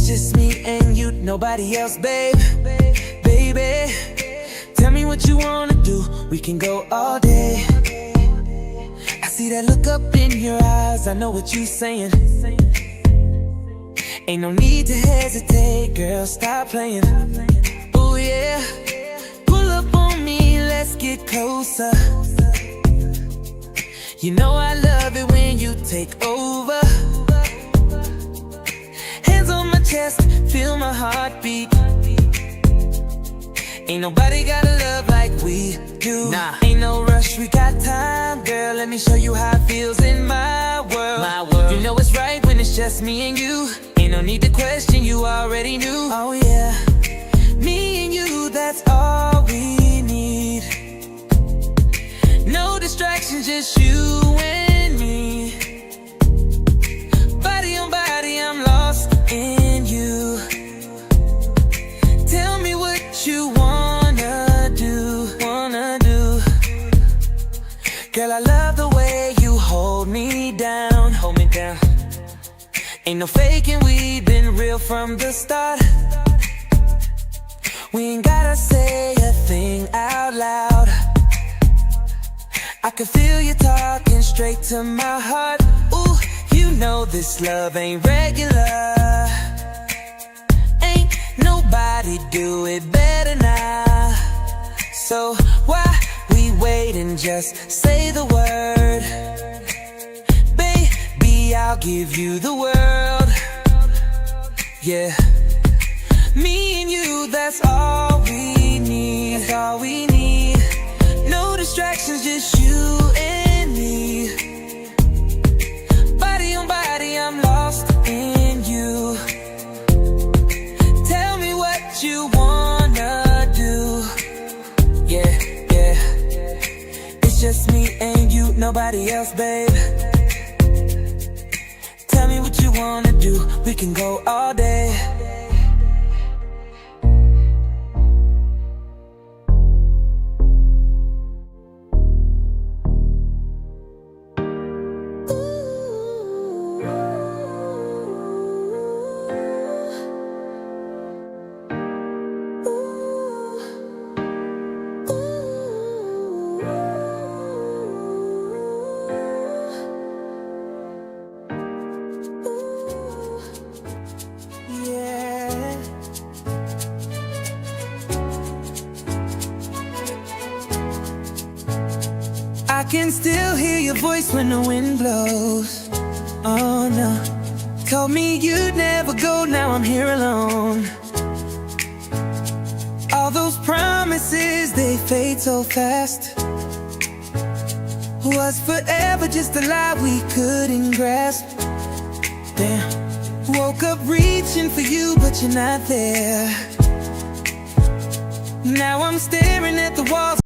just me and you, nobody else, babe. Baby, tell me what you wanna do, we can go all day. I see that look up in your eyes, I know what you saying. Ain't no need to hesitate, girl, stop playing. Oh yeah, pull up on me, let's get closer. You know I love it when you take over. Hands on my chest, feel my heartbeat. Ain't nobody got a love like we do. Nah. Ain't no rush, we got time, girl. Let me show you how it feels in my world. You know it's right when it's just me and you. Ain't no need to question, you already knew. Oh yeah, me and you, that's all we need. No distractions, just you and me. Body on body, I'm lost in you. Tell me what you wanna do. Girl, I love the way you hold me down. Hold me down. Ain't no faking, we've been real from the start. We ain't gotta say a thing out loud. I can feel you talking straight to my heart. Ooh, you know this love ain't regular. Ain't nobody do it better now. So why we wait and just say the word? Baby, I'll give you the world. Yeah, me and you, that's all we need. That's all we need. No distractions, just you and me. Body on body, I'm lost in you. Tell me what you wanna do. Yeah, yeah. It's just me and you, nobody else, babe. Tell me what you wanna do, we can go all day. I can still hear your voice when the wind blows. Oh no, told me you'd never go, now I'm here alone. All those promises, they fade so fast. Was forever just a lie we couldn't grasp. Damn, woke up reaching for you, but you're not there. Now I'm staring at the walls.